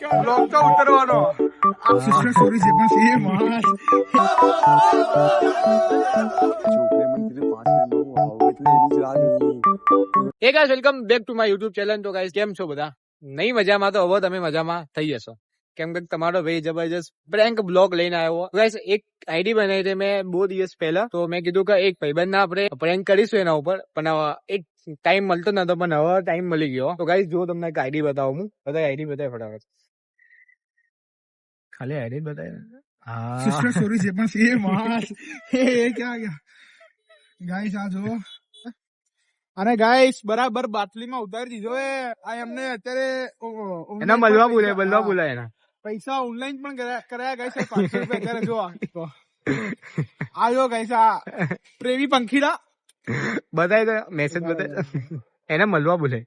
Blog તો ઉતરવાનો sister sorry છે પણ એ માણસ હે guys welcome back to my YouTube channel. તો ગાઈસ કેમ છો બધા? નહીં મજામાં તો હવે તમે મજામાં થઈ જશો, કેમ કે તમારો ભાઈ જબરજસ્ત પ્રેન્ક બ્લોગ લઈને આવ્યો. ગાઈસ એક આઈડી બનાવી હતી મેં બહુ દિવસ પહેલા, તો મેં કીધું કે એક ભાઈબંધ ના આપણે પ્રેન્ક કરીશું એના ઉપર, પણ એક ટાઈમ મળતો નતો, પણ હવે ટાઈમ મળી ગયો. તો ગાઈસ જો તમને એક આઈડી બતાવું, હું બધા આઈડી બતાવે ફટાફટ, ખાલી આઈડી બતાવે. હા સિસ્ટર સોરી છે પણ એ માણસ એ ક્યાં ગયા ગાઈસ આ જો. અને ગાઈસ બરાબર બાટલીમાં ઉતારી દીધો આ એમને અત્યારે એના મળવા બોલાય એના પૈસા ઓનલાઈન પણ કરાયા ગાઈસ. 500 રૂપિયા અત્યારે જો આ જો ગાઈસ આ પ્રેમી પંખીડા બતાય તો મેસેજ બતાય એને મળવા બોલે.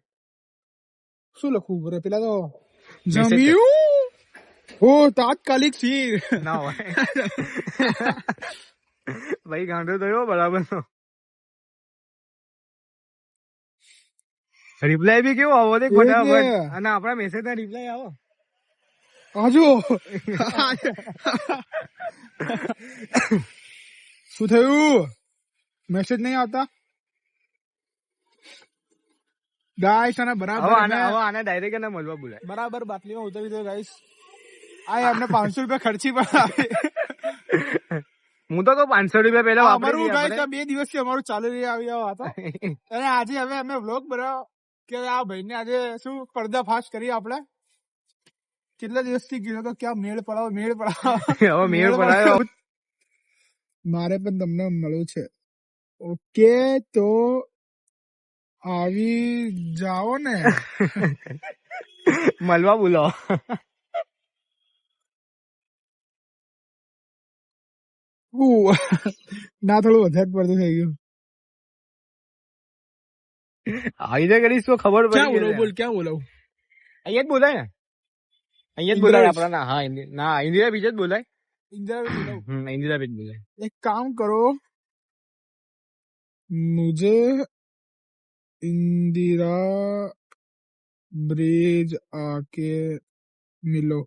શું લખવું પડે પેલા તો જમ્યું ઓ તાત્કાલિક સી ના હોય ભાઈ ગાંડો થયો બરાબર નો. રિપ્લાય બી કેવો આવો દે ફટાફટ, અને આપણા મેસેજ ના રિપ્લાય આવો આજો. શું થયું? મેસેજ નહીં આવતા ગાઈસ. અને બરાબર આને ડાયરેક્ટ એને મળવા બોલાય. બરાબર બાટલીમાં ઉતારી દો ગાઈસ. આ અમને 500 રૂપિયા ખર્ચી પણ આવે. હું તો 500 રૂપિયા પહેલા અમારું ગાઈસ 2 દિવસથી અમારું ચાલુ રહી આવ્યા હતા, અને આજે હવે અમે વ્લોગ બનાવ્યો કે આ ભાઈને આજે શું પર્દાફાશ કરીએ આપણે. કેટલા દિવસથી ગયો તો ક્યાં મેળ પડાવો હવે મેળ પડાયો. મારે પણ તમને મળ્યું છે. ઓકે તો આવી જાઓ ને. મળવા બોલો. ના થોડું વધારે પડતું થઈ ગયું. આવી રીતે કરીશ તો ખબર પડી. બોલ ક્યાં બોલાવું? અહીંયા જ બોલાય ને, અહીંયા જ બોલાય આપણા. હા ના ઇન્દિરા બીજ જ બોલાય. ઇન્દિરા બીજ બોલાય. એક કામ કરો, મુझे इंदिरा ब्रिज आके मिलो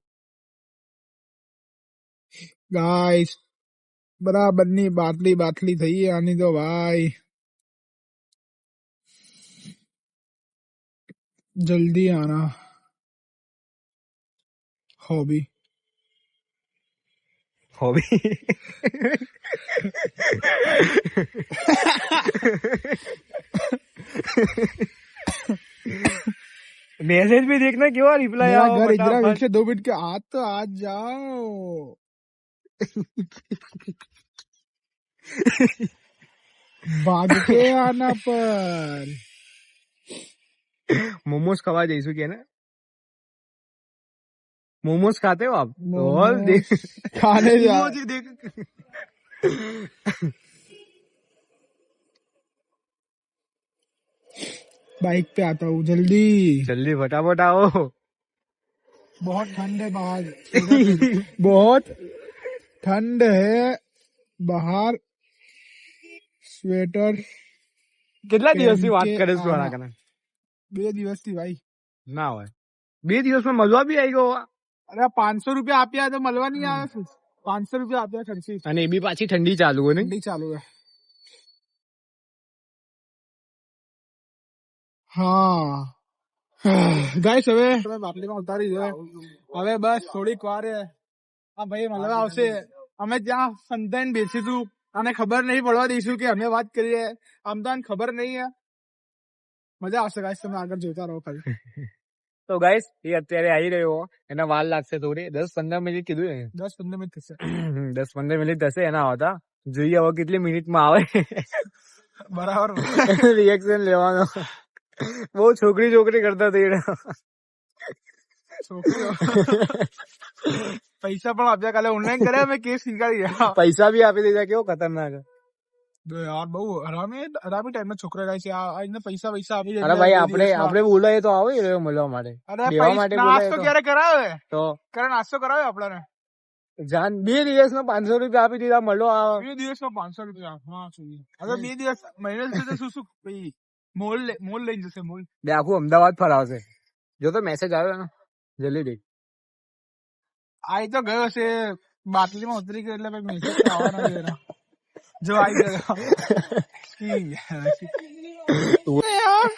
गाइस. बराबर ની બાટલી થઈ આની તો ભાઈ. जल्दी आना हॉबी मैसेज भी देखना क्यों रिप्लाई आओ. घर इधर पीछे 2 मिनट के आज तो आज जाओ. भाग के आना पर मोमोज खवा जैसू के ना. मोमोज खाते हो आप? खाने देख बाइक पे आता हूँ. जल्दी फटाफट आओ. बहुत ठंड है बाहर. बहुत ठंड है बाहर. स्वेटर કેટલા દિવસથી વાત કરે છું આના કને? 2 દિવસથી ભાઈ. ના હોય 2 દિવસમાં મળવા બી આવી ગયો. અરે 500 રૂપિયા આપ્યા તો મળવા નહીં આવે શું? 500 રૂપિયા આપ્યા ખર્ચી, અને એ બી પાછી ઠંડી ચાલુ હોય ને. ઠંડી ચાલુ है. હા ગાઈસ હવે તમે બાટલીમાં ઉતારી દો. હવે બસ થોડીક વાર આ ભાઈ મળવા આવશે. અમે ત્યાં સંતાન બેસીશું અને ખબર નહીં પડવા દઈશું કે અમે વાત કરીએ. આમ તો ખબર નહીં હે. મજા આવશે ગાઈસ, તમે આગળ જોતા રહો ખાલી. તો ગાઈસ એ અત્યારે આવી રહ્યો, એના વાર લાગશે થોડી, 10-15 મિનિટ કીધું ને. 10-15 મિનિટ થશે. 10-15 મિનિટ થશે એના આવતા. જોઈએ હવે કેટલી મિનિટમાં આવે. બરાબર રિએક્શન લેવાનો. બહુ છોકરી કરતા થઈ રહ્યા. પૈસા પણ આપ્યા, કાલે ઓનલાઈન કર્યા મેં, કેસ નીકાળી ગયા. પૈસા બી આપી દીધા. કેવો ખતરનાક યાર, બહુ હરામી ટાઈમ ના છોકરા ગાય છે. પૈસા આપી દે. અરે ભાઈ આપણે બોલાય તો આવે રહ્યો મળવા માટે. નાસ્તો ક્યારે કરાવે તો નાસ્તો કરાવે આપડાને. જાન 2 દિવસમાં 500 રૂપિયા આપી દીધા મળો. 2 દિવસમાં 500 રૂપિયા. હા હવે 2 દિવસ મહિના શું ભાઈ મોલ લઈને જશે. મોલ આખું અમદાવાદ ફરાવશે. જો તો મેસેજ આવ્યો ને જલ્દી દેખ. આઈ તો ગયો છે બાટલીમાં ઉતરી ગયો એટલે મેસેજ તો આવવાનો છે એનો. જો આઈ ગયો यार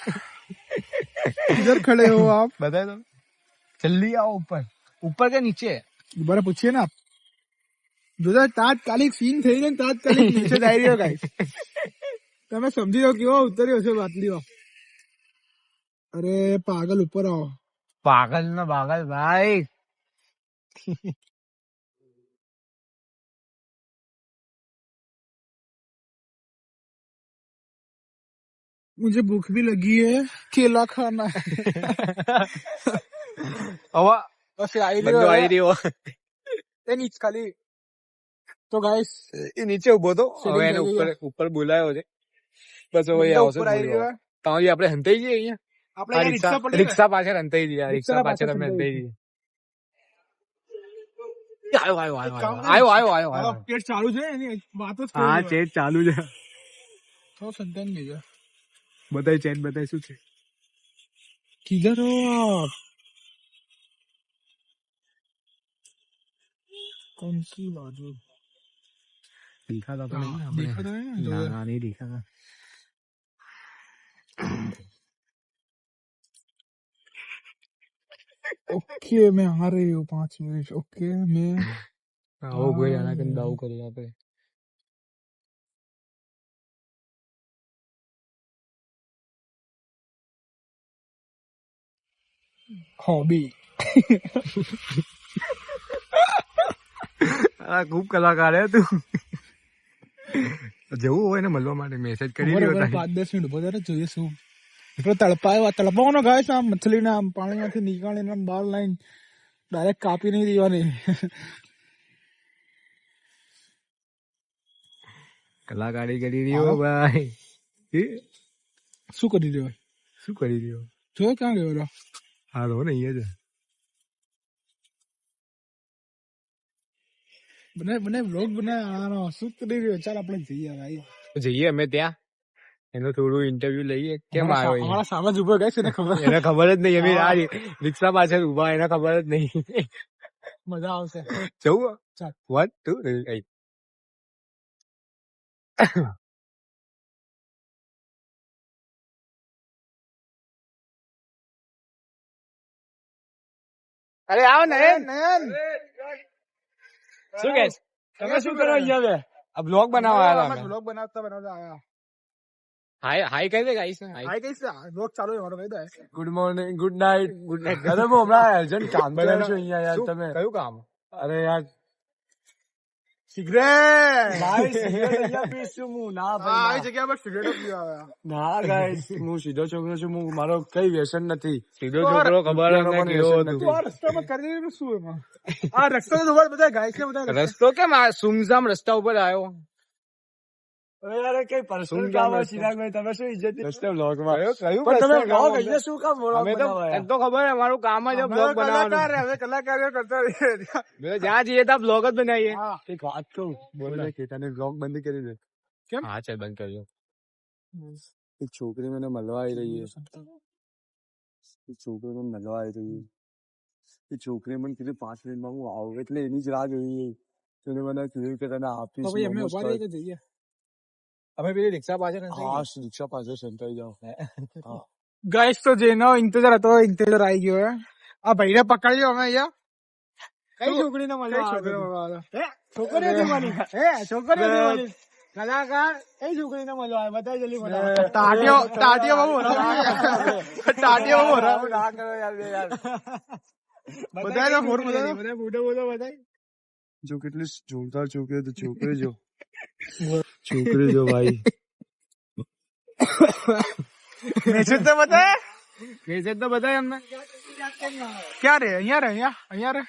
इधर खड़े हो आप बताए तो जल्दी आओ ऊपर ऊपर के नीचे दोबारा पूछिए ना आप જો તાત્કાલિક સીન થઈ ગયો ને તાત્કાલિક નીચે જઈ રહ્યો ગાઈસ તમે સમજી લો કેવો ઉતર્યો છે બાટલીમાં અરે પાગલ ઉપર આવો पागल ना पागल भाई मुझे भूख भी लगी है केला खाना है हवा બસ આવી બંધો આવી રહ્યો રહ્યો એ નીચ ખાલી તો ગાઈસ એ નીચે ઉભો તો હવે એને ઉપર ઉપર બોલાયો છે બસ હવે એ આવશે ઉપર આવી રહ્યો તાજી આપણે હંતાઈ જઈએ અહીંયા આપણે રિક્ષા પડી રિક્ષા પાછળ હંતાઈ જઈએ રિક્ષા પાછળ અમે હંતાઈ જઈએ આયો આયો આયો આયો આયો આયો પેટ ચાલુ છે એની વાતો જ હા ચેટ ચાલુ છે તો સંતાન નહીં છે બતાય ચેટ બતાય શું છે किधर हो आप कौन सी बाजू दिखा था तो नहीं ना देखा था ना ना नहीं दिखा था ओके मैं आ रही हूँ 5 मिनट ओके मैं आओ कोई आना कन दाऊ कर यहाँ पे हॉबी ખૂબ કલાકાર હે તું જવું હોય ને મળવા માટે મેસેજ કરી રહ્યો 5-10 મિનિટ ઉભો રહે જોઈએ શું એટલો તડપાવાનો ગાય છે આમ મછલીને આમ પાણીમાંથી નીકાળીને આમ બહાર લાઈન ડાયરેક્ટ કાપી નહીં દેવાની કલાકારી કરી રહ્યો ભાઈ શું કરી રહ્યો શું કરી રહ્યો જો ક્યાં ગયો રહ્યો હા રો ને અહીંયા જ બને વ્લોગ બનાવવાનો શું કરી રહ્યો ચાલ આપણે જઈએ ભાઈ જઈએ અમે ત્યાં એનું થોડું ઇન્ટરવ્યુ લઈએ કેમ આવ્યો અમારા સામે જ ઉભો ગઈ છે એને ખબર જ નહીં અમે આ રિક્ષા પાછળ ઉભા એને ખબર જ નહીં મજા આવશે જવું ચાલ 1 2 3 અરે આવો નયન શું કે તમે શું કરો અહીંયા બે આ બ્લોગ બનાવવા આવ્યા અમે વ્લોગ બનાવતા આયા હાય હાય કહી દે ગાઈસ ને હાય કઈ છે વ્લોગ ચાલુ છે મારો કહી દે ગુડ મોર્નિંગ ગુડ નાઇટ અરે હું હમણાં અર્જન્ટ કામ બનાવશું અહીંયા યાર તમે કયું કામ અરે યાર સિગરેટ ભાઈ સિગરેટ અહીંયા પીશું હું ના આ આવી જગ્યા પર સિગરેટ પીવા આવ્યા ના ગાઈસ હું સીધો છોકરો છું હું મારો કઈ વ્યસન નથી સીધો છોકરો ખબર જ નહીં કેવો તું આ રસ્તામાં કરી રહ્યું શું એમાં આ રસ્તો તો બધા ગાઈસ ને બધા રસ્તો કેમ આ સુમસામ રસ્તા ઉપર આવ્યો યાર કઈ પર્સનલ કામ છે ચિરાગભાઈ તમે શું ઇજ્જત રસ્તે બ્લોગ માં કયું પણ તમે બ્લોગ અહીંયા શું કામ અમે તો એમ તો ખબર છે અમારું કામ જ બ્લોગ બનાવવાનું હવે કલાકારો કરતા રહીએ જ્યાં જઈએ ત્યાં બ્લોગ જ બનાવીએ હા. એક વાત કહું બોલ કે તને બ્લોગ બંધ કરી દે કેમ? હા ચાલ બંધ કરજો એક છોકરી મને મળવા આવી રહી છે એક છોકરી મને મળવા આવી રહી છે એ છોકરી મને કીધું 5 મિનિટમાં હું આવું એટલે એની જ રાહ જોઈ તેને મને કીધું કે તને આપીશ તો ભાઈ અમે ઉભા રહીએ તો જઈએ અમે પેલી રિક્ષા પાછળ હા રિક્ષા પાછળ સંતાઈ જાઓ ગાઈસ તો જેનો ઇંતજાર હતો ઇંતજાર આવી ગયો હે આ ભાઈને પકડ્યો અમે અહીંયા કઈ છોકરીને મળવા છોકરીને મળવા આવ્યો? છોકરીઓ નથી મળી છોકરીઓ નથી મળી કલાકાર કઈ છોકરીને મળવા આવે બતાવી જલ્દી મને ટાટિયો બહુ ટાટિયો બહુ ના કરો યાર બે યાર બધાય તો ફોન બધાય બધા મોટો મોટો બતાય જો કેટલી જોરદાર છોકરી તો છોકરી જો છોકરી જો ભાઈ મેસેજ તો બતાય મેસેજ તો બતાય અમને ક્યાં રે અહીંયા રે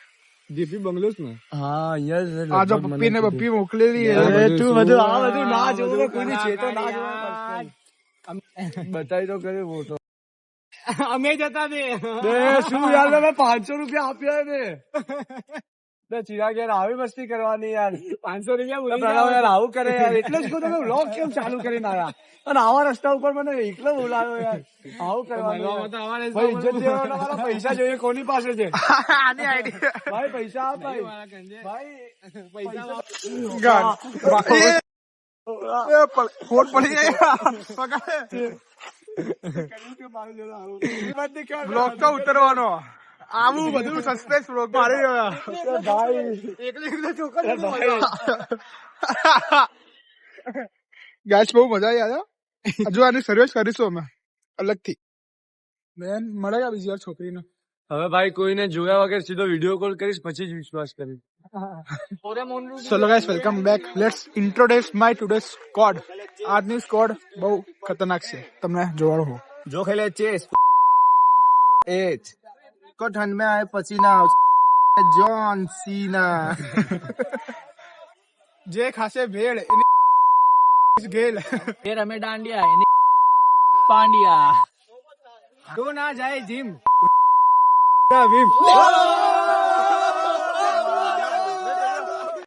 જીપી બંગલોસ ને હા અહીંયા આ જો પપ્પી ને બપ્પી મોકલેલી તું બધું આ બધું ના જોવું કોઈની ચેતો ના જોવા બતાવી તો કર્યો ફોટો અમે જતા બે શું યાર મેં 500 રૂપિયા આપ્યા ને ચિરાગ યાર આવી મસ્તી કરવાની યાર 500 રૂપિયા યાર આવું કરે યાર એટલે જ કહું તમે વ્લોગ કેમ ચાલુ કરીને આવ્યા અને આવા રસ્તા ઉપર મને એકલો બોલાવ્યો યાર આવું કરવાનું ભાઈ ઇજ્જત દેવાનો મારા પૈસા જોઈએ કોની પાસે છે આની આઈડી ભાઈ પૈસા આપ ભાઈ ફોન પડી જાય બ્લોગ તો ઉતરવાનો આવું બધું સસ્પેન્સ બ્લોગ મારી રહ્યા ગાઈસ બહુ મજા આવી આજે હજુ આની સર્વિસ કરીશું અમે અલગથી બેન મળેગા બીજી વાર છોકરીને હવે ભાઈ કોઈને જોયા વગર સીધો વિડીયો કોલ કરીશ પછી જ વિશ્વાસ કરીશ. ચલો guys welcome back let's introduce my today squad આજની સ્ક્વોડ બહુ ખતરનાક છે તમને જોવાનું હો જો ખેલે ચેસ એચ को ठंड में आए पसीना जॉन सीना જે ખાસે ભેળ ગેલ એ રમે દાંડિયા એને પાંડિયા તું ના જાય જીમ ભીમ